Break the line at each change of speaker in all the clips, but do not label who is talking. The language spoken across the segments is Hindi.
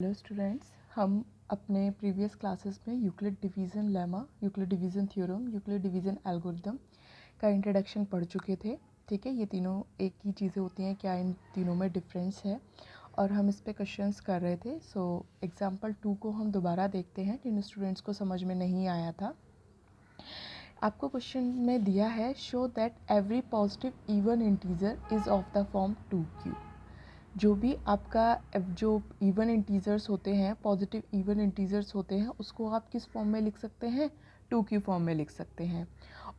हेलो स्टूडेंट्स, हम अपने प्रीवियस क्लासेस में Euclid division lemma, Euclid division theorem, Euclid division algorithm का इंट्रोडक्शन पढ़ चुके थे। ठीक है, ये तीनों एक ही चीज़ें होती हैं, क्या इन तीनों में डिफरेंस है, और हम इस पे क्वेश्चंस कर रहे थे। सो एग्जांपल 2 को हम दोबारा देखते हैं जिन स्टूडेंट्स को समझ में नहीं आया था। आपको क्वेश्चन में दिया है, show that every positive even integer is of the form 2q। जो भी आपका जो इवन इंटीजर्स होते हैं, पॉजिटिव इवन इंटीजर्स होते हैं, उसको आप किस फॉर्म में लिख सकते हैं? 2q फॉर्म में लिख सकते हैं।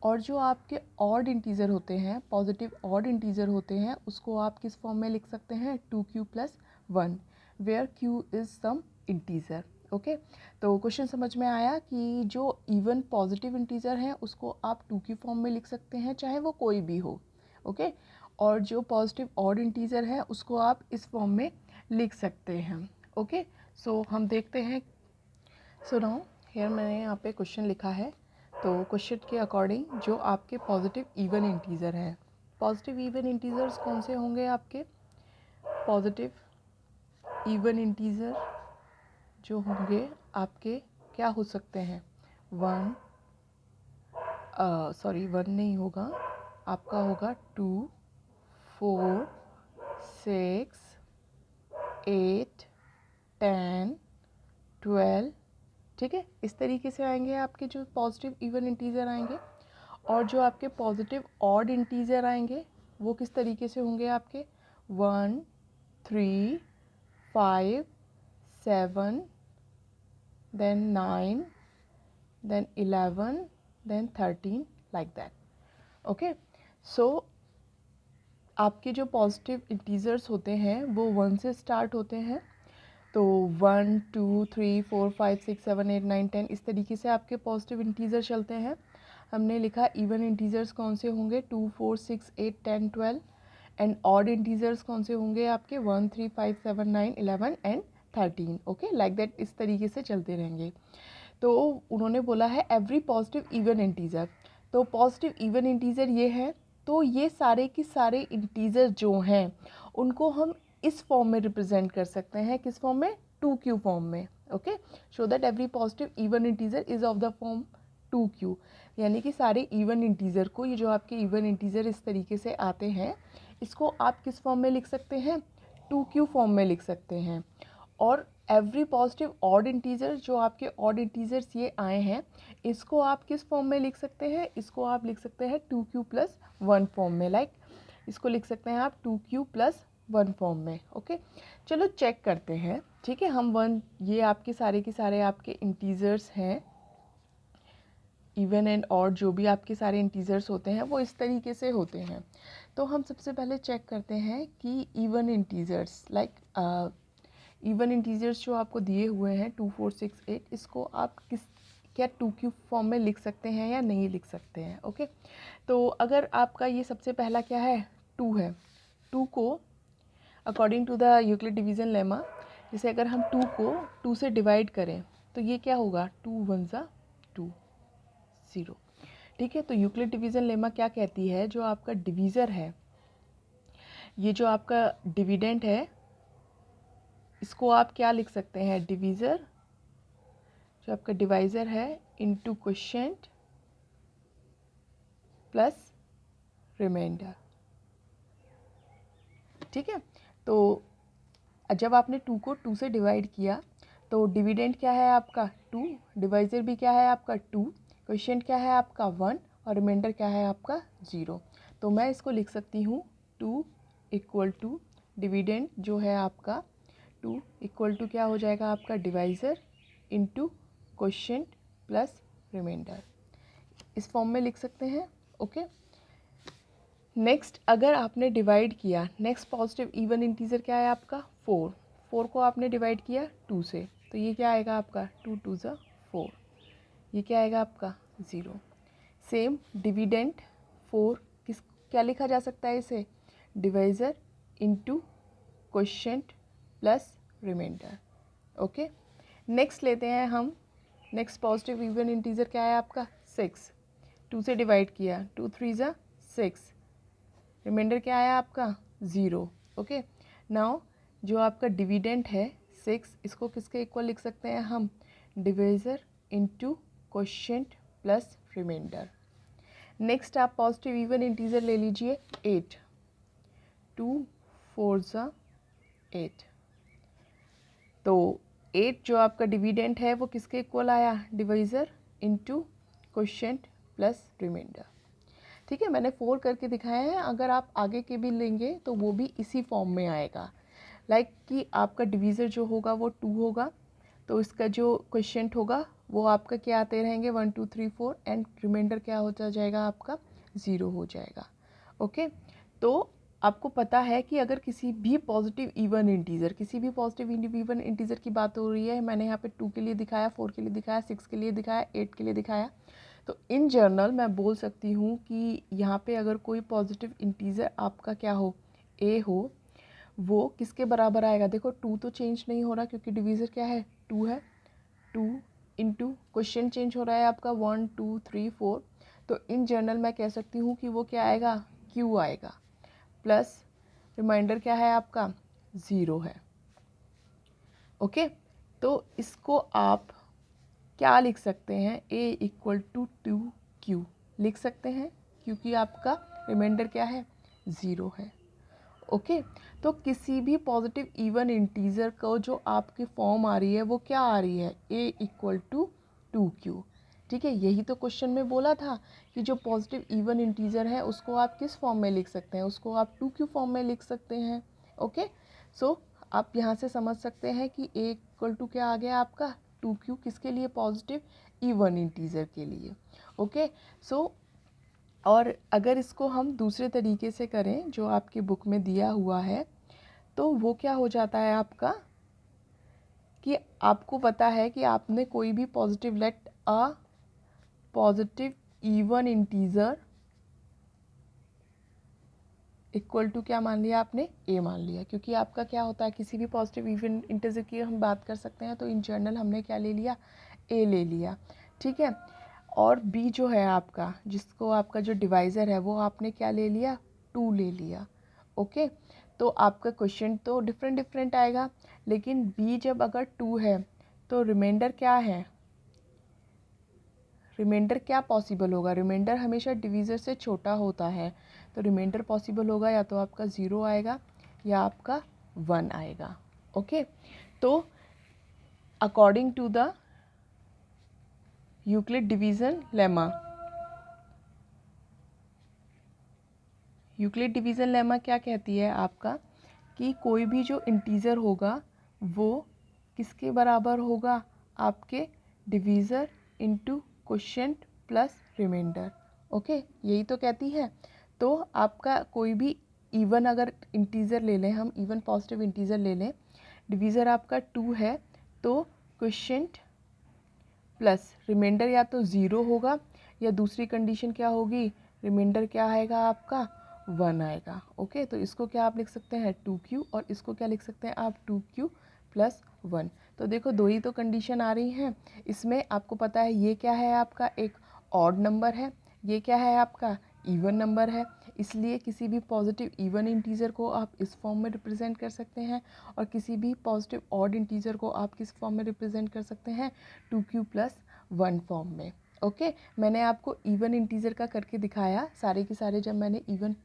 और जो आपके ऑड इंटीजर होते हैं, पॉजिटिव ऑड इंटीजर होते हैं, उसको आप किस फॉर्म में लिख सकते हैं? 2q + 1 where q is some integer. Okay, तो क्वेश्चन समझ में आया कि जो इवन पॉजिटिव इंटीजर हैं उसको आप 2q फॉर्म में लिख सकते हैं, चाहे वो कोई भी हो। ओके, और जो पॉजिटिव ऑड इंटीजर है उसको आप इस फॉर्म में लिख सकते हैं। ओके, सो हम देखते हैं। सो नाउ हियर मैंने यहाँ पे क्वेश्चन लिखा है, तो क्वेश्चन के अकॉर्डिंग जो आपके पॉजिटिव इवन इंटीजर हैं, पॉजिटिव इवन इंटीजर्स कौन से होंगे आपके? पॉजिटिव इवन इंटीजर जो होंगे आपके क्या हो सकते हैं? 1 नहीं होगा, आपका होगा 2 4 6 8 10 12। ठीक है, इस तरीके से आएंगे आपके जो पॉजिटिव इवन इंटीजर आएंगे। और जो आपके पॉजिटिव ऑड इंटीजर आएंगे वो किस तरीके से होंगे आपके? 1 3 5 7 then 9 then 11 then 13 like that. Okay, सो आपके जो पॉजिटिव इंटीजर्स होते हैं वो 1 से स्टार्ट होते हैं। तो 1 2 3 4 5 6 7 8 9 10 इस तरीके से आपके पॉजिटिव इंटीजर चलते हैं। हमने लिखा इवन इंटीजर्स कौन से होंगे? 2 4 6 8 10 12। एंड ऑड इंटीजर्स कौन से होंगे आपके? 1 3 5 7 9 11 एंड 13। ओके, लाइक दैट, इस तरीके से चलते रहेंगे। तो उन्होंने बोला है एवरी पॉजिटिव इवन इंटीजर, तो पॉजिटिव इवन इंटीजर ये है, तो ये सारे के सारे इंटीजर जो हैं उनको हम इस फॉर्म में रिप्रेजेंट कर सकते हैं। किस फॉर्म में? 2q फॉर्म में। Okay, show that every positive even integer is of the form 2q, यानी कि सारे इवन इंटीजर को, ये जो आपके इवन इंटीजर इस तरीके से आते हैं, इसको आप किस फॉर्म में लिख सकते हैं? 2q फॉर्म में लिख सकते हैं। और एवरी पॉजिटिव ऑड इंटीजर, जो आपके ऑड इंटीजर्स ये आए हैं, इसको आप किस फॉर्म में लिख सकते हैं? इसको आप लिख सकते हैं 2q + 1 फॉर्म में। लाइक इसको लिख सकते हैं आप 2q + 1 फॉर्म में। ओके, चलो चेक करते हैं। ठीक है, हम 1, ये आपके सारे के सारे आपके इंटीजर्स हैं, इवन एंड ऑड जो भी आपके सारे इंटीजर्स होते हैं वो इस तरीके से होते हैं। तो हम सबसे पहले चेक करते हैं कि even integers, like even integers जो आपको दिए हुए हैं 2 4 6 8, इसको आप क्या 2q फॉर्म में लिख सकते हैं या नहीं लिख सकते हैं? ओके, तो अगर आपका ये सबसे पहला क्या है? 2 है। 2 को according to the Euclid division lemma, जैसे अगर हम 2 को 2 से डिवाइड करें तो ये क्या होगा? 2 1 ज़ा 2 0। ठीक है, तो यूक्लिड डिवीज़न लेमा क्या कहती है? जो आपका डिवीज़र है, ये जो आपका डिविडेंट है, इसको आप क्या लिख सकते हैं? डिवीज़र, जो आपका डिवाइज़र है, इनटू क्वोशिएंट प्लस रिमाइंडर। ठीक है, तो जब आपने 2 को 2 से डिवाइड किया तो डिविडेंट क्या है आपका? 2, डिवाइज़र भी क्या है आपका? 2, क्वोशिएंट क्या है आपका? 1, और रिमाइंडर क्या है आपका? 0। तो मैं इसको लिख सकती हूँ 2 = डिविडेंट जो है आपका 2 = क्या हो जाएगा आपका? Divisor into quotient plus remainder. इस फॉर्म में लिख सकते हैं। ओके, नेक्स्ट अगर आपने डिवाइड किया, नेक्स्ट पॉजिटिव इवन इंटीजर क्या है आपका? 4। 4 को आपने डिवाइड किया 2 से, तो ये क्या आएगा आपका? 2 2 ज़ा 4। ये क्या आएगा आपका? 0। सेम डिविडेंट 4 क्या लिखा जा सकता है इसे? Divisor into quotient plus remainder. Okay, next लेते हैं हम। नेक्स्ट पॉजिटिव इवन इंटीजर क्या है आपका? 6। 2 से डिवाइड किया, 2 3 ज़ा 6। रिमाइंडर क्या आया आपका? 0। ओके, नाउ जो आपका डिविडेंट है 6, इसको किसके इक्वल लिख सकते हैं हम, divisor into quotient plus remainder. Next आप पॉजिटिव इवन इंटीजर ले लीजिए 8, 2 4 ज़ा 8। तो 8 जो आपका डिविडेंट है वो किसके इक्वल आया, divisor into quotient plus remainder. ठीक है, मैंने 4 करके दिखाया है, अगर आप आगे के भी लेंगे तो वो भी इसी फॉर्म में आएगा। लाइक कि आपका डिवीज़र जो होगा वो 2 होगा, तो इसका जो क्वोशिएंट होगा वो आपका क्या आते रहेंगे 1 2 3 4 एंड रिमाइंडर क्या होता जाएगा आपका 0 हो जाएगा। ओके, तो आपको पता है कि अगर किसी भी पॉजिटिव इवन इंटीजर, किसी भी पॉजिटिव इवन इंटीजर की बात हो रही है, मैंने यहाँ पे 2 के लिए दिखाया, 4 के लिए दिखाया, 6 के लिए दिखाया, 8 के लिए दिखाया, तो इन जनरल मैं बोल सकती हूँ कि यहाँ पे अगर कोई पॉजिटिव इंटीजर आपका क्या हो, ए हो, वो किसके बराबर आएगा। देखो 2 तो चेंज नहीं हो रहा क्योंकि डिवीज़र क्या है 2 है, 2 इंटू क्वेश्चन चेंज हो रहा है आपका 1 2 3 4, तो इन जनरल मैं कह सकती हूँ कि वो क्या आएगा, क्यू आएगा, प्लस रिमाइंडर क्या है आपका 0 है। ओके, तो इसको आप क्या लिख सकते हैं, a इक्वल टू 2q लिख सकते हैं क्योंकि आपका रिमाइंडर क्या है 0 है। ओके, तो किसी भी पॉजिटिव इवन इंटीजर को जो आपकी फॉर्म आ रही है वो क्या आ रही है, a इक्वल टू 2q। ठीक है, यही तो क्वेश्चन में बोला था कि जो पॉजिटिव इवन इंटीजर है उसको आप किस फॉर्म में लिख सकते हैं, उसको आप 2q फॉर्म में लिख सकते हैं। ओके, सो आप यहाँ से समझ सकते हैं कि a इक्वल टू क्या आ गया आपका 2q, किसके लिए, पॉजिटिव इवन इंटीजर के लिए। ओके, सो और अगर इसको हम दूसरे तरीके से करें जो आपकी बुक में दिया हुआ है, तो वो क्या हो जाता है आपका कि आपको पता है कि आपने कोई भी positive, let a positive even integer equal to क्या मान लिया आपने, ए मान लिया, क्योंकि आपका क्या होता है किसी भी पॉजिटिव इवन इंटीजर की हम बात कर सकते हैं, तो इन जनरल हमने क्या ले लिया, ए ले लिया। ठीक है, और बी जो है आपका, जिसको आपका जो डिवाइज़र है वो आपने क्या ले लिया, 2 ले लिया। ओके, तो आपका क्वेश्चन तो डिफरेंट डिफरेंट आएगा, लेकिन बी जब अगर 2 है तो रिमाइंडर क्या है, रिमाइंडर क्या पॉसिबल होगा, रिमाइंडर हमेशा डिवीज़र से छोटा होता है, तो रिमाइंडर पॉसिबल होगा या तो आपका 0 आएगा या आपका 1 आएगा। ओके, तो according to the Euclid division lemma, Euclid division lemma क्या कहती है आपका कि कोई भी जो इंटीजर होगा वो किसके बराबर होगा, आपके divisor into quotient plus remainder. Okay, यही तो कहती है। तो आपका कोई भी इवन अगर इंटीजर ले लें, हम इवन पॉजिटिव इंटीजर ले लें, डिवीज़र आपका 2 है, तो क्वोशिएंट प्लस रिमाइंडर या तो 0 होगा या दूसरी कंडीशन क्या होगी, रिमाइंडर क्या आएगा आपका 1 आएगा। ओके, तो इसको क्या आप लिख सकते हैं 2q, और इसको क्या लिख सकते हैं आप 2q प्लस 1। तो देखो दो ही तो कंडीशन आ रही हैं, इसमें आपको पता है ये क्या है आपका एक ऑड नंबर है, ये क्या है आपका इवन नंबर है, इसलिए किसी भी पॉजिटिव इवन इंटीजर को आप इस फॉर्म में रिप्रेजेंट कर सकते हैं, और किसी भी पॉजिटिव ऑड इंटीजर को आप किस फॉर्म में रिप्रेजेंट कर सकते हैं, 2q प्लस 1 फॉर्म में। ओके, मैंने आपको इवन इंटीजर का करके दिखाया, सारे के सारे जब मैंने इवन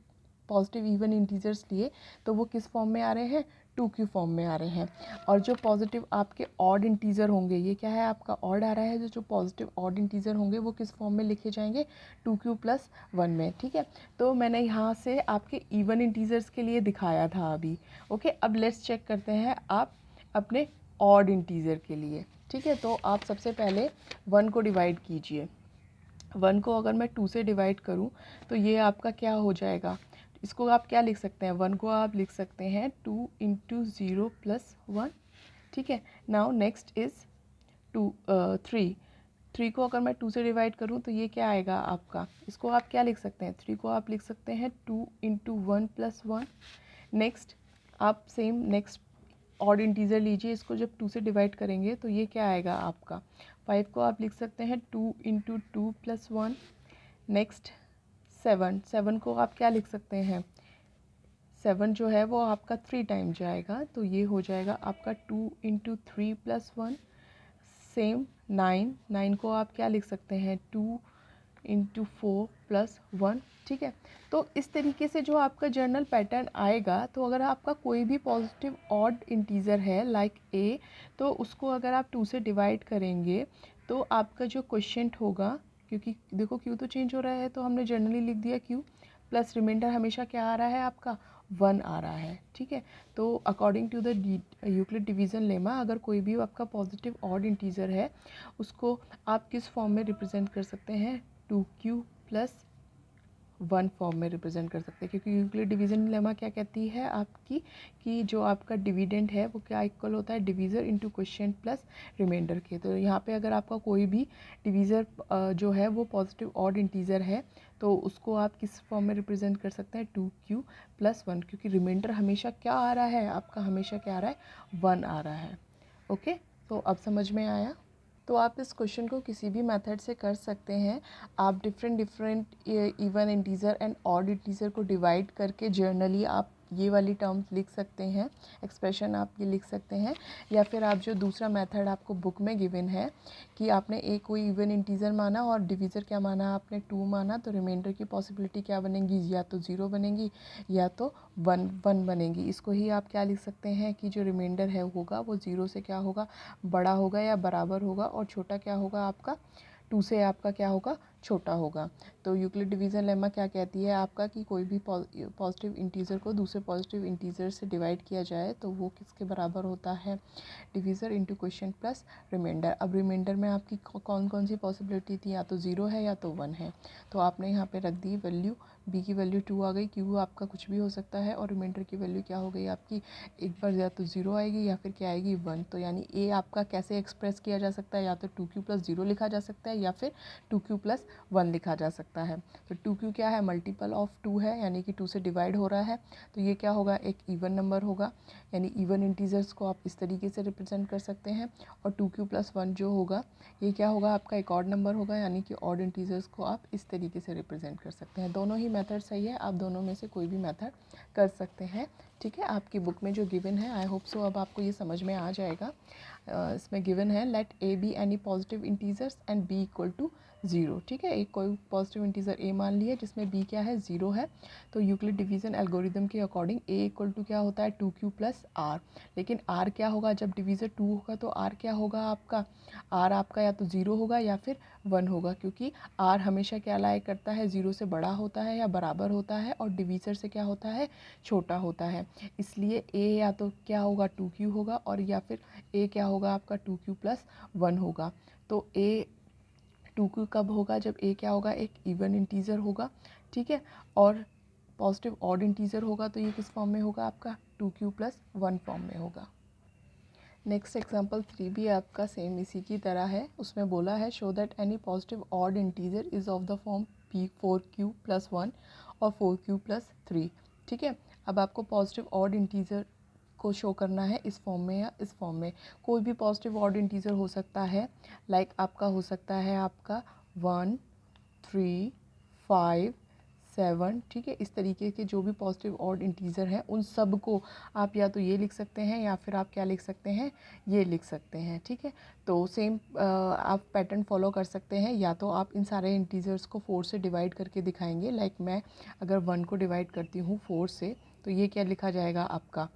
पॉजिटिव इवन इंटीजर्स लिए तो वो किस फॉर्म में आ रहे हैं, 2q फॉर्म में आ रहे हैं। और जो पॉजिटिव आपके ऑड इंटीजर होंगे, ये क्या है आपका ऑड आ रहा है, जो पॉजिटिव ऑड इंटीजर होंगे वो किस फॉर्म में लिखे जाएंगे, 2q प्लस 1 में। ठीक है, तो मैंने यहाँ से आपके इवन इंटीजर्स के लिए दिखाया था अभी। ओके, अब लेट्स चेक करते हैं आप अपने ऑड इंटीजर के लिए। ठीक है, तो आप सबसे पहले 1 को डिवाइड कीजिए। 1 को अगर मैं 2 से डिवाइड करूं तो ये आपका क्या हो जाएगा, इसको आप क्या लिख सकते हैं, 1 को आप लिख सकते हैं 2 इंटू 0 प्लस 1। ठीक है, नाउ नेक्स्ट इज़ 3 को अगर मैं 2 से डिवाइड करूं तो ये क्या आएगा आपका, इसको आप क्या लिख सकते हैं, 3 को आप लिख सकते हैं 2 इंटू 1 प्लस 1। नेक्स्ट आप सेम नेक्स्ट ऑड इंटीजर लीजिए, इसको जब 2 से डिवाइड करेंगे तो ये क्या आएगा आपका, 5 को आप लिख सकते हैं 2 इंटू 2 प्लस 1। नेक्स्ट 7 को आप क्या लिख सकते हैं, 7 जो है वो आपका 3 टाइम जाएगा, तो ये हो जाएगा आपका 2 इंटू 3 प्लस 1। सेम 9 को आप क्या लिख सकते हैं, 2 इंटू 4 प्लस 1। ठीक है, तो इस तरीके से जो आपका जर्नल पैटर्न आएगा, तो अगर आपका कोई भी पॉजिटिव ऑड इंटीजर है लाइक ए, तो उसको अगर आप 2 से डिवाइड करेंगे तो आपका जो क्वेश्चन होगा, क्योंकि देखो क्यू तो चेंज हो रहा है तो हमने जनरली लिख दिया क्यू, प्लस रिमाइंडर हमेशा क्या आ रहा है आपका 1 आ रहा है। ठीक है, तो according to the Euclid division lemma, अगर कोई भी आपका पॉजिटिव ऑड इंटीजर है उसको आप किस फॉर्म में रिप्रेजेंट कर सकते हैं, 2q प्लस 1 फॉर्म में रिप्रेजेंट कर सकते हैं, क्योंकि यूक्लिड डिवीज़न लेमा क्या कहती है आपकी कि जो आपका डिविडेंड है वो क्या इक्वल होता है, divisor into question plus remainder के। तो यहाँ पे अगर आपका कोई भी डिवीज़र जो है वो पॉजिटिव ऑड इंटीजर है तो उसको आप किस फॉर्म में रिप्रेजेंट कर सकते हैं, 2q प्लस 1, क्योंकि रिमाइंडर हमेशा क्या आ रहा है आपका, हमेशा क्या आ रहा है, 1 आ रहा है। ओके, तो अब समझ में आया। तो आप इस क्वेश्चन को किसी भी मेथड से कर सकते हैं। आप different even integer and odd integer को डिवाइड करके जर्नली आप ये वाली टर्म्स लिख सकते हैं, एक्सप्रेशन आप ये लिख सकते हैं। या फिर आप जो दूसरा मेथड आपको बुक में गिवन है कि आपने एक कोई इवन इंटीजर माना और डिवीज़र क्या माना, आपने 2 माना, तो रिमाइंडर की पॉसिबिलिटी क्या बनेगी, या तो 0 बनेगी या तो 1 बनेगी। इसको ही आप क्या लिख सकते हैं कि जो रिमाइंडर है होगा वो 0 से क्या होगा, बड़ा होगा या बराबर होगा, और छोटा क्या होगा आपका, 2 से आपका क्या होगा, छोटा होगा। तो यूक्लिड डिवीज़न लेमा क्या कहती है आपका कि कोई भी पॉजिटिव इंटीजर को दूसरे पॉजिटिव इंटीजर से डिवाइड किया जाए तो वो किसके बराबर होता है, divisor into question plus remainder. अब रिमाइंडर में आपकी कौन कौन सी पॉसिबिलिटी थी, या तो 0 है या तो 1 है, तो आपने यहाँ पे रख दी वैल्यू, बी की वैल्यू 2 आ गई, क्यू आपका कुछ भी हो सकता है, और रिमाइंडर की वैल्यू क्या हो गई आपकी, एक बार या तो 0 आएगी या फिर क्या आएगी, 1। तो यानी ए आपका कैसे एक्सप्रेस किया जा सकता है, या तो 2q प्लस 0 लिखा जा सकता है या फिर 2q प्लस 1 लिखा जा सकता है। तो 2q क्या है, मल्टीपल ऑफ 2 है, यानी कि 2 से डिवाइड हो रहा है, तो ये क्या होगा, एक इवन नंबर होगा, यानी इवन इंटीजर्स को आप इस तरीके से रिप्रेजेंट कर सकते हैं। और 2q प्लस 1 जो होगा ये क्या होगा आपका, एक ऑड नंबर होगा, यानी कि ऑड इंटीजर्स को आप इस तरीके से रिप्रेजेंट कर सकते हैं। दोनों ही मेथड सही है, आप दोनों में से कोई भी मेथड कर सकते हैं। ठीक है, आपकी बुक में जो गिवन है, आई होप सो अब आपको ये समझ में आ जाएगा। इसमें गिवन है let a b any positive integers and b equal to 0। ठीक है, एक कोई पॉजिटिव इंटीजर ए मान लिया जिसमें बी क्या है, 0 है, तो यूक्लिड डिवीज़न एल्गोरिदम के अकॉर्डिंग ए इक्वल टू क्या होता है, 2q प्लस आर। लेकिन आर क्या होगा, जब डिवीज़र 2 होगा तो आर क्या होगा आपका, आर आपका या तो 0 होगा या फिर 1 होगा, क्योंकि आर हमेशा क्या लाइक करता है, 0 से बड़ा होता है या बराबर होता है, और डिवीज़र से क्या होता है, छोटा होता है। इसलिए ए या तो क्या होगा, 2q होगा, और या फिर ए क्या होगा आपका, 2q प्लस 1 होगा। तो ए 2q कब होगा, जब ए क्या होगा, एक इवन इंटीजर होगा। ठीक है, और पॉजिटिव ऑड इंटीजर होगा तो ये किस फॉर्म में होगा आपका, 2q प्लस 1 फॉर्म में होगा। नेक्स्ट एग्जाम्पल 3 भी आपका सेम इसी की तरह है। उसमें बोला है show that any positive odd integer is of the form p 4q plus 1 और 4q प्लस 3। ठीक है, अब आपको पॉजिटिव ऑड इंटीजर को शो करना है इस फॉर्म में या इस फॉर्म में। कोई भी पॉजिटिव ऑड इंटीजर हो सकता है, लाइक आपका हो सकता है आपका 1 3 5 7। ठीक है, इस तरीके के जो भी पॉजिटिव ऑड इंटीजर हैं उन सब को आप या तो ये लिख सकते हैं या फिर आप क्या लिख सकते हैं, ये लिख सकते हैं। ठीक है, तो सेम आप पैटर्न फॉलो कर सकते हैं, या तो आप इन सारे इंटीजर्स को 4 से डिवाइड करके दिखाएंगे। लाइक मैं अगर 1 को डिवाइड करती हूँ 4 से, तो ये क्या लिखा जाएगा आपका,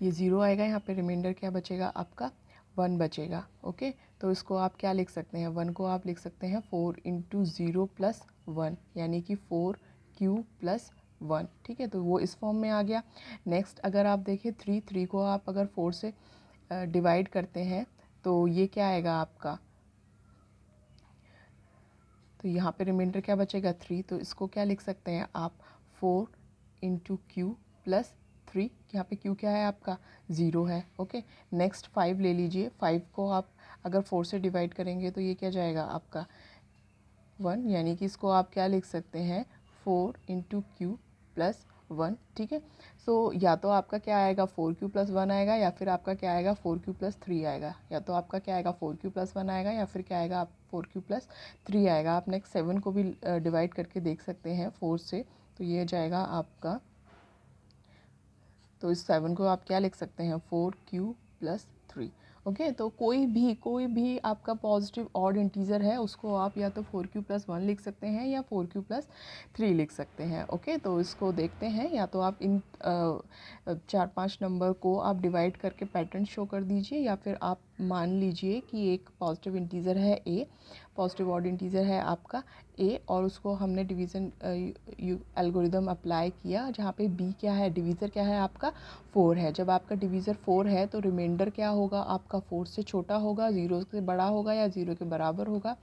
ये 0 आएगा, यहाँ पे रिमाइंडर क्या बचेगा आपका, 1 बचेगा। ओके, तो इसको आप क्या लिख सकते हैं, 1 को आप लिख सकते हैं 4 इंटू 0 प्लस 1, यानी कि 4q प्लस 1। ठीक है, तो वो इस फॉर्म में आ गया। नेक्स्ट अगर आप देखें 3 को आप अगर 4 से डिवाइड करते हैं तो ये क्या आएगा आपका, तो यहाँ पे रिमाइंडर क्या बचेगा, 3, तो इसको क्या लिख सकते हैं आप, 4 इंटू क्यू प्लस 3। यहाँ पे क्यू क्या है आपका, 0 है। ओके, नेक्स्ट 5 ले लीजिए, 5 को आप अगर 4 से डिवाइड करेंगे तो ये क्या जाएगा आपका, 1, यानी कि इसको आप क्या लिख सकते हैं, 4 इंटू क्यू प्लस 1। ठीक है, सो या तो आपका क्या आएगा, 4q प्लस 1 आएगा, या फिर आपका क्या आएगा, 4q प्लस 3 आएगा। या तो आपका क्या आएगा, 4q प्लस 1 आएगा, या फिर क्या आएगा, आप 4q प्लस 3 आएगा। आप नेक्स्ट 7 को भी डिवाइड करके देख सकते हैं 4 से, तो ये जाएगा आपका तो इस 7 को आप क्या लिख सकते हैं, 4q + 3। ओके, तो कोई भी आपका पॉजिटिव ऑड इंटीजर है उसको आप या तो 4q + 1 लिख सकते हैं या 4q + 3 लिख सकते हैं। ओके, तो इसको देखते हैं, या तो आप इन 4-5 नंबर को आप डिवाइड करके पैटर्न शो कर दीजिए, या फिर आप मान लीजिए कि एक पॉजिटिव इंटीजर है a, पॉजिटिव ऑड इंटीजर है आपका a, और उसको हमने डिवीज़न एल्गोरिदम अप्लाई किया जहाँ पे b क्या है, डिवीज़र क्या है आपका 4 है। जब आपका डिवीज़र 4 है तो रिमाइंडर क्या होगा आपका 4 से छोटा होगा, 0 से बड़ा होगा या 0 के बराबर होगा।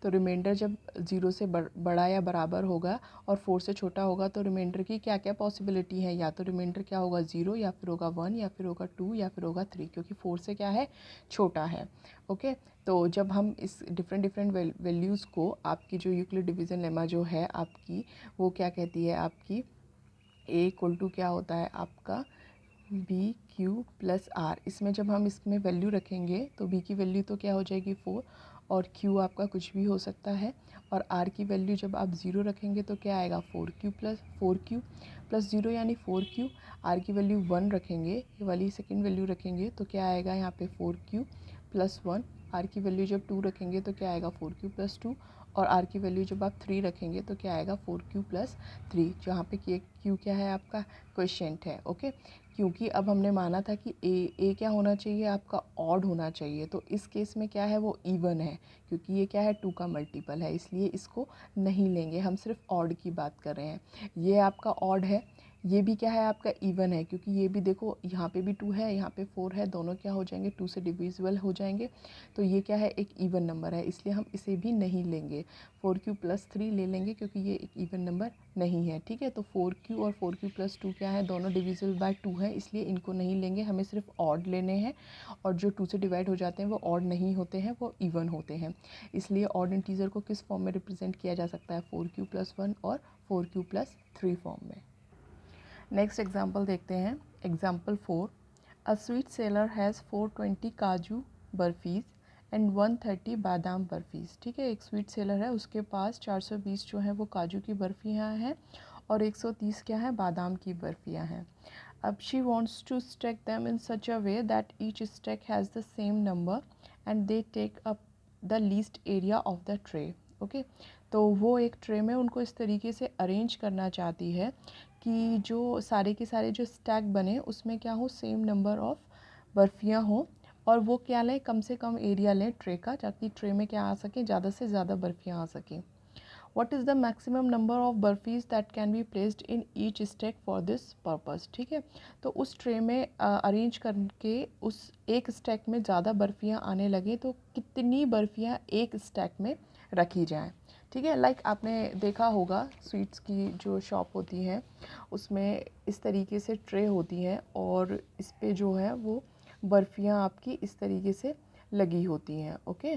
तो रिमाइंडर जब 0 से बड़ा या बराबर होगा और 4 से छोटा होगा तो रिमाइंडर की क्या क्या पॉसिबिलिटी है, या तो रिमाइंडर क्या होगा 0, या फिर होगा 1, या फिर होगा 2, या फिर होगा 3, क्योंकि 4 से क्या है, छोटा है। ओके, तो जब हम इस डिफरेंट वैल्यूज़ को, आपकी जो यूक्लिड डिवीज़न लेमा जो है आपकी, वो क्या कहती है आपकी a = क्या होता है आपका BQ + R। इसमें जब हम इसमें वैल्यू रखेंगे तो B की वैल्यू तो क्या हो जाएगी 4, और Q आपका कुछ भी हो सकता है, और R की वैल्यू जब आप 0 रखेंगे तो क्या आएगा 4Q + 0 यानी 4Q। R की वैल्यू 1 रखेंगे, ये वाली सेकेंड वैल्यू रखेंगे तो क्या आएगा यहाँ पे 4Q + 1। R की वैल्यू जब 2 रखेंगे तो क्या आएगा 4Q + 2, और R की वैल्यू जब आप 3 रखेंगे तो क्या आएगा 4Q + 3, जहाँ पे Q क्या है आपका क्वोशिएंट है। ओके, क्योंकि अब हमने माना था कि ए क्या होना चाहिए आपका ऑड होना चाहिए, तो इस केस में क्या है वो इवन है, क्योंकि ये क्या है 2 का मल्टीपल है, इसलिए इसको नहीं लेंगे, हम सिर्फ ऑड की बात कर रहे हैं। ये आपका ऑड है, ये भी क्या है आपका इवन है, क्योंकि ये भी देखो यहाँ पे भी 2 है, यहाँ पे 4 है, दोनों क्या हो जाएंगे 2 से डिविजिबल हो जाएंगे, तो ये क्या है एक इवन नंबर है, इसलिए हम इसे भी नहीं लेंगे। 4Q + 3 ले लेंगे क्योंकि ये एक इवन नंबर नहीं है। ठीक है, तो 4Q और 4Q + 2 क्या है, दोनों डिविजिबल बाय 2 है, इसलिए इनको नहीं लेंगे, हमें सिर्फ ऑड लेने हैं, और जो 2 से डिवाइड हो जाते हैं वो ऑड नहीं होते हैं, वो इवन होते हैं। इसलिए ऑड इंटीजर को किस फॉर्म में रिप्रेजेंट किया जा सकता है, 4Q + 1 और 4Q + 3 फॉर्म में। नेक्स्ट एग्जाम्पल देखते हैं, example 4। A sweet seller has 420 काजू बर्फीज़ एंड 130 बादाम बर्फीज़। ठीक है, एक स्वीट सेलर है, उसके पास 420 जो है वो काजू की बर्फ़ियाँ हैं और 130 क्या है बादाम की बर्फ़ियाँ हैं। अब she wants to stack them in such a way that each stack has the same number and they take up the least area of the tray. Okay, तो वो एक ट्रे में उनको इस तरीके से अरेंज करना चाहती है कि जो सारे के सारे जो स्टैक बने उसमें क्या हो, सेम नंबर ऑफ़ बर्फ़ियाँ हों, और वो क्या लें, कम से कम एरिया लें ट्रे का, ताकि ट्रे में क्या आ सके, ज़्यादा से ज़्यादा बर्फ़ियाँ आ सकें। What is the maximum number of barfis that can be placed in each stack for this purpose. ठीक है, तो उस ट्रे में अरेंज करके उस एक स्टैक में ज़्यादा बर्फ़ियाँ आने लगे तो कितनी बर्फ़ियाँ एक स्टैक में रखी जाएँ। ठीक है, लाइक आपने देखा होगा स्वीट्स की जो शॉप होती है उसमें इस तरीके से ट्रे होती हैं, और इस पे जो है वो बर्फ़ियाँ आपकी इस तरीके से लगी होती हैं। ओके,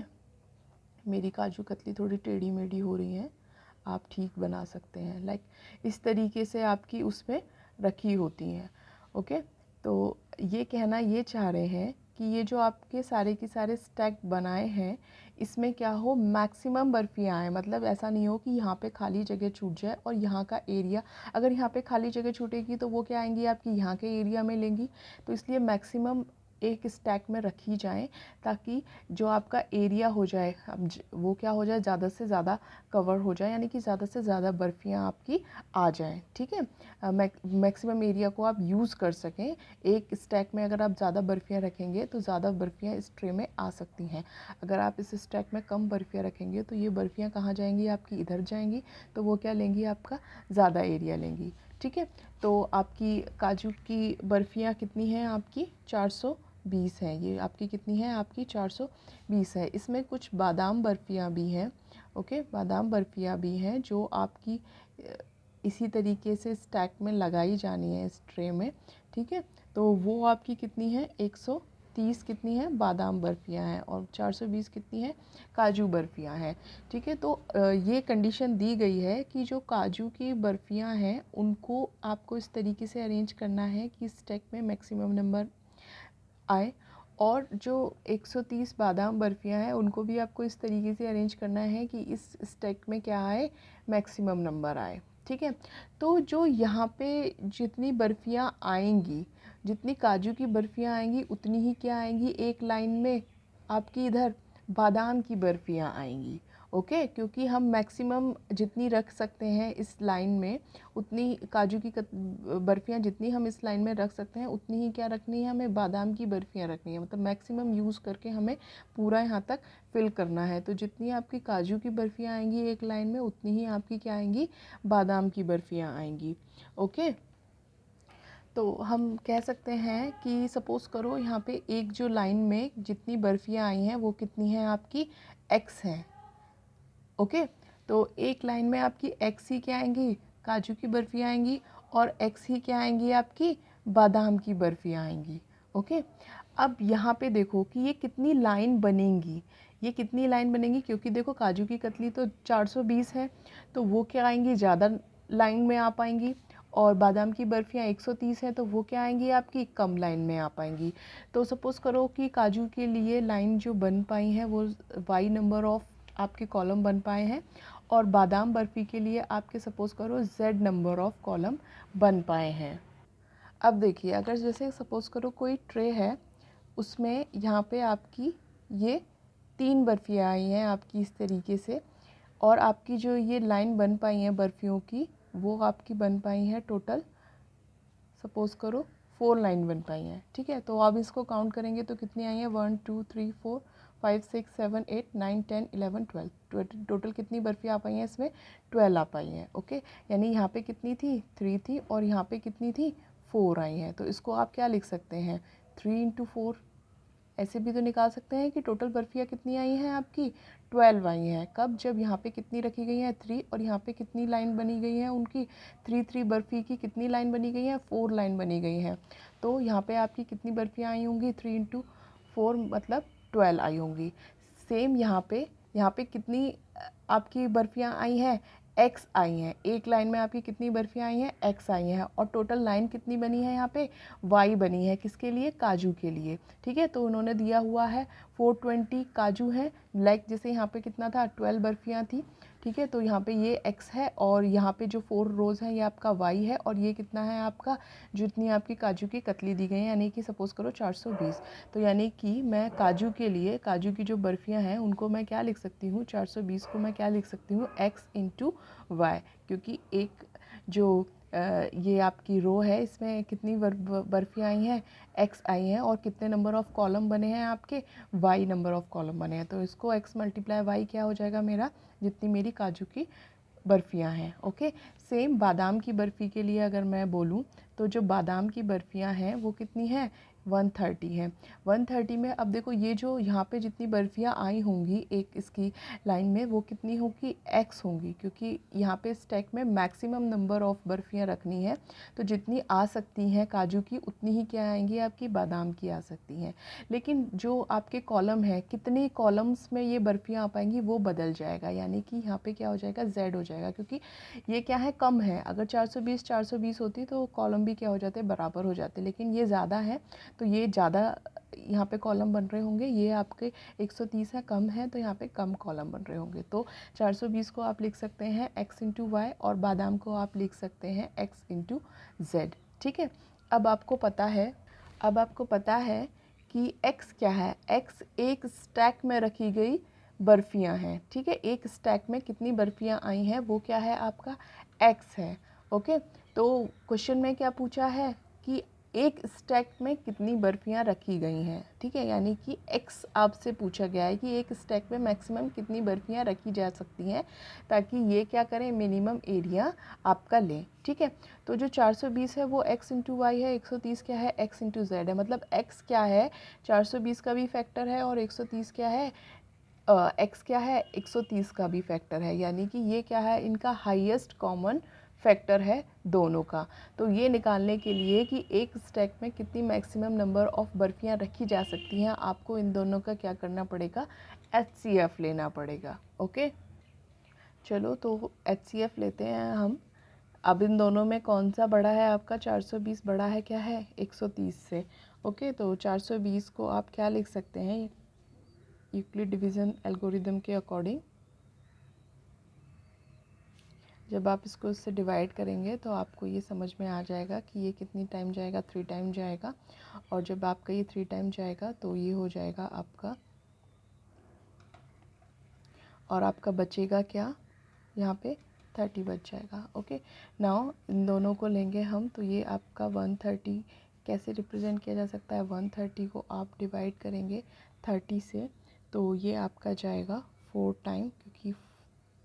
मेरी काजू कतली थोड़ी टेढ़ी मेढ़ी हो रही हैं, आप ठीक बना सकते हैं, लाइक इस तरीके से आपकी उसमें रखी होती हैं। ओके, तो ये कहना ये चाह रहे हैं कि ये जो आपके सारे के सारे स्टैक बनाए हैं इसमें क्या हो, मैक्सिमम बर्फ़ियाँ आएँ, मतलब ऐसा नहीं हो कि यहाँ पे खाली जगह छूट जाए और यहाँ का एरिया, अगर यहाँ पे खाली जगह छूटेगी तो वो क्या आएंगी आपकी यहाँ के एरिया में लेंगी, तो इसलिए मैक्सिमम एक स्टैक में रखी जाएं ताकि जो आपका एरिया हो जाए वो क्या हो जाए, ज़्यादा से ज़्यादा कवर हो जाए, यानी कि ज़्यादा से ज़्यादा बर्फ़ियाँ आपकी आ जाएं। ठीक है, मैक्सिमम एरिया को आप यूज़ कर सकें। एक स्टैक में अगर आप ज़्यादा बर्फ़ियाँ रखेंगे तो ज़्यादा बर्फ़ियाँ इस ट्रे में आ सकती हैं, अगर आप इस स्टैक में कम बर्फ़ियाँ रखेंगे तो ये बर्फ़ियाँ कहाँ जाएंगी आपकी, इधर जाएंगी, तो वो क्या लेंगी आपका ज़्यादा एरिया लेंगी। ठीक है, तो आपकी काजू की बर्फ़ियाँ कितनी हैं आपकी 420 हैं, ये आपकी कितनी है आपकी 420 है। इसमें कुछ बादाम बर्फ़ियाँ भी हैं। ओके, बादाम बर्फ़ियाँ भी हैं जो आपकी इसी तरीके से स्टैक में लगाई जानी है इस ट्रे में। ठीक है, तो वो आपकी कितनी है 130 कितनी है बादाम बर्फ़ियाँ हैं, और 420 कितनी है काजू बर्फ़ियाँ हैं। ठीक है, तो ये कंडीशन दी गई है कि जो काजू की बर्फ़ियाँ हैं उनको आपको इस तरीके से अरेंज करना है कि स्टैक में मैक्सिमम नंबर आए, और जो 130 बादाम बर्फ़ियाँ हैं उनको भी आपको इस तरीके से अरेंज करना है कि इस स्टैक में क्या आए, मैक्सिमम नंबर आए। ठीक है, तो जो यहाँ पे जितनी बर्फ़ियाँ आएंगी, जितनी काजू की बर्फ़ियाँ आएंगी उतनी ही क्या आएंगी एक लाइन में आपकी इधर बादाम की बर्फ़ियाँ आएंगी। ओके, क्योंकि हम मैक्सिमम जितनी रख सकते हैं इस लाइन में, उतनी काजू की बर्फ़ियाँ जितनी हम इस लाइन में रख सकते हैं उतनी ही क्या रखनी है, हमें बादाम की बर्फ़ियाँ रखनी है। मतलब मैक्सिमम यूज़ करके हमें पूरा यहाँ तक फिल करना है। तो जितनी आपकी काजू की बर्फ़ियाँ आएंगी एक लाइन में उतनी ही आपकी क्या आएंगी, बादाम की बर्फ़ियाँ आएंगी। ओके, तो हम कह सकते हैं कि सपोज़ करो यहाँ पे एक जो लाइन में जितनी बर्फ़ियाँ आई हैं वो कितनी हैं आपकी, x हैं। ओके, तो एक लाइन में आपकी x ही क्या आएंगी, काजू की बर्फ़ियाँ आएंगी, और x ही क्या आएंगी आपकी, बादाम की बर्फ़ियाँ आएंगी। ओके, अब यहाँ पे देखो कि ये कितनी लाइन बनेंगी, ये कितनी लाइन बनेंगी, क्योंकि देखो काजू की कतली तो 420 है, तो वो क्या आएंगी, ज़्यादा लाइन में आ पाएंगी, और बादाम की बर्फ़ियाँ 130 हैं तो वो क्या आएंगी आपकी, कम लाइन में आ पाएंगी। तो सपोज़ करो कि काजू के लिए लाइन जो बन पाई हैं वो y नंबर ऑफ आपके कॉलम बन पाए हैं, और बादाम बर्फ़ी के लिए आपके सपोज़ करो z नंबर ऑफ कॉलम बन पाए हैं। अब देखिए, अगर जैसे सपोज़ करो कोई ट्रे है, उसमें यहाँ पे आपकी ये 3 बर्फ़ियाँ आई हैं आपकी इस तरीके से, और आपकी जो ये लाइन बन पाई हैं बर्फ़ियों की, वो आपकी बन पाई हैं टोटल सपोज़ करो 4 लाइन बन पाई हैं। ठीक है, तो अब इसको काउंट करेंगे तो कितनी आई हैं, 1 2 3 4 5 6 7 8 9 10 11 12, टोटल कितनी बर्फ़ियाँ आ पाई हैं इसमें, 12 आ पाई हैं। ओके, यानी यहाँ पे कितनी थी, 3 थी, और यहाँ पे कितनी थी, 4 आई हैं। तो इसको आप क्या लिख सकते हैं, 3 इंटू 4। ऐसे भी तो निकाल सकते हैं कि टोटल बर्फ़ियाँ कितनी आई हैं आपकी, 12 आई हैं। कब, जब यहाँ पे कितनी रखी गई हैं, 3, और यहाँ पे कितनी लाइन बनी गई है उनकी, 3 बर्फ़ी की कितनी लाइन बनी गई है, 4 लाइन बनी गई हैं। तो यहाँ पे आपकी कितनी बर्फ़ियाँ आई होंगी, 3 इंटू 4 मतलब 12 आई होंगी। सेम यहाँ पे कितनी आपकी बर्फ़ियाँ आई हैं, x आई हैं। एक लाइन में आपकी कितनी बर्फ़ियाँ आई हैं, x आई हैं, और टोटल लाइन कितनी बनी है यहाँ पे, y बनी है। किसके लिए, काजू के लिए। ठीक है, तो उन्होंने दिया हुआ है 420 काजू हैं, लाइक जैसे यहाँ पे कितना था, 12 बर्फ़ियाँ थी। ठीक है, तो यहाँ पे ये x है, और यहाँ पे जो 4 रोज़ हैं ये आपका y है, और ये कितना है आपका, जितनी आपकी काजू की कतली दी गई है, यानी कि सपोज़ करो 420। तो यानी कि मैं काजू के लिए, काजू की जो बर्फ़ियाँ हैं उनको मैं क्या लिख सकती हूँ, 420 को मैं क्या लिख सकती हूँ, x इंटू वाई, क्योंकि एक जो ये आपकी रो है इसमें कितनी बर्फ़ियाँ आई हैं, x आई हैं, और कितने नंबर ऑफ़ कॉलम बने हैं आपके, y नंबर ऑफ़ कॉलम बने हैं। तो इसको x मल्टीप्लाई y क्या हो जाएगा मेरा, जितनी मेरी काजू की बर्फ़ियाँ हैं। ओके, सेम बादाम की बर्फ़ी के लिए अगर मैं बोलूँ तो जो बादाम की बर्फ़ियाँ हैं वो कितनी हैं, 130 हैं। 130 में अब देखो ये जो यहाँ पे जितनी बर्फ़ियाँ आई होंगी एक इसकी लाइन में, वो कितनी होगी, x होंगी, क्योंकि यहाँ पे स्टैक में मैक्सिमम नंबर ऑफ़ बर्फ़ियाँ रखनी है। तो जितनी आ सकती हैं काजू की उतनी ही क्या आएंगी आपकी, बादाम की आ सकती हैं। लेकिन जो आपके कॉलम है, कितने कॉलम्स में ये बर्फ़ियाँ आ पाएंगी वो बदल जाएगा, यानी कि यहाँ पे क्या हो जाएगा, z हो जाएगा, क्योंकि ये क्या है, कम है। अगर 420 होती तो कॉलम भी क्या हो जाते, बराबर हो जाते, लेकिन ये ज़्यादा है तो ये ज़्यादा यहाँ पे कॉलम बन रहे होंगे। ये आपके 130 है, कम है, तो यहाँ पे कम कॉलम बन रहे होंगे। तो 420 को आप लिख सकते हैं x इंटू वाई, और बादाम को आप लिख सकते हैं x इंटू जेड। ठीक है, अब आपको पता है कि x क्या है, x एक स्टैक में रखी गई बर्फ़ियाँ हैं। ठीक है, एक स्टैक में कितनी बर्फ़ियाँ आई हैं वो क्या है आपका, x है। ओके, तो क्वेश्चन में क्या पूछा है कि एक स्टैक में कितनी बर्फ़ियाँ रखी गई हैं। ठीक है, यानी कि x आपसे पूछा गया है कि एक स्टैक में मैक्सिमम कितनी बर्फ़ियाँ रखी जा सकती हैं, ताकि ये क्या करें, मिनिमम एरिया आपका लें। ठीक है, तो जो 420 है वो x इंटू वाई है, 130 क्या है, x इंटू जेड है। मतलब x क्या है, 420 का भी फैक्टर है, और 130 क्या है, x क्या है, 130 का भी फैक्टर है, यानी कि ये क्या है, इनका हाईएस्ट कॉमन फैक्टर है दोनों का। तो ये निकालने के लिए कि एक स्टैक में कितनी मैक्सिमम नंबर ऑफ़ बर्फ़ियाँ रखी जा सकती हैं, आपको इन दोनों का क्या करना पड़ेगा, HCF लेना पड़ेगा। ओके, चलो तो HCF लेते हैं हम। अब इन दोनों में कौन सा बड़ा है आपका, 420 बड़ा है क्या है, 130 से। ओके, तो 420 को आप क्या लिख सकते हैं, यूक्लिड डिवीज़न एल्गोरिदम के अकॉर्डिंग जब आप इसको इससे डिवाइड करेंगे तो आपको ये समझ में आ जाएगा कि ये कितनी टाइम जाएगा, 3 टाइम जाएगा। और जब आपका ये 3 टाइम जाएगा तो ये हो जाएगा आपका, और आपका बचेगा क्या, यहाँ पे 30 बच जाएगा। ओके, नाउ इन दोनों को लेंगे हम, तो ये आपका 130 कैसे रिप्रेजेंट किया जा सकता है, 130 को आप डिवाइड करेंगे 30 से, तो ये आपका जाएगा 4 टाइम, क्योंकि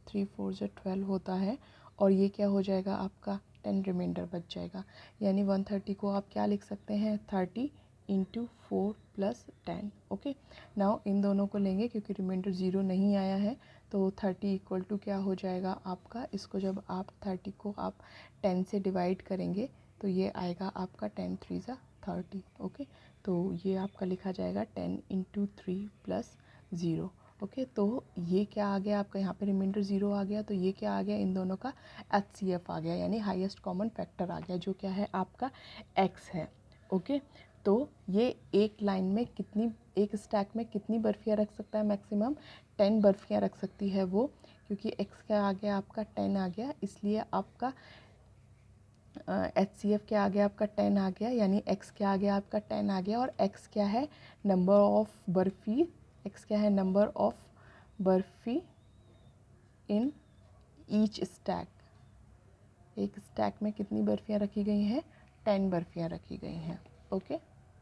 3 4 से 12 होता है, और ये क्या हो जाएगा आपका 10 रिमाइंडर बच जाएगा। यानी 130 को आप क्या लिख सकते हैं, 30 into 4 plus 10। Okay, now in दोनों को लेंगे, क्योंकि रिमाइंडर 0 नहीं आया है, तो 30 इक्वल टू क्या हो जाएगा आपका, इसको जब आप 30 को आप 10 से डिवाइड करेंगे तो ये आएगा आपका 10 3 ज़ा 30। ओके, तो ये आपका लिखा जाएगा 10 इंटू 3 प्लस 0। ओके, तो ये क्या आ गया आपका, यहाँ पे रिमाइंडर 0 आ गया, तो ये क्या आ गया, इन दोनों का HCF आ गया, यानी हाईएस्ट कॉमन फैक्टर आ गया, जो क्या है आपका x है। ओके, तो ये एक लाइन में कितनी, एक स्टैक में कितनी बर्फ़ियाँ रख सकता है, मैक्सिमम 10 बर्फ़ियाँ रख सकती है वो, क्योंकि x क्या आ गया आपका 10 आ गया, इसलिए आपका HCF क्या आ गया आपका 10 आ गया, यानी x क्या आ गया आपका 10 आ गया, और x क्या है, नंबर ऑफ बर्फ़ी, x क्या है, number of barfi in each stack, एक स्टैक में कितनी बर्फ़ियाँ रखी गई हैं, 10 बर्फ़ियाँ रखी गई हैं। ओके।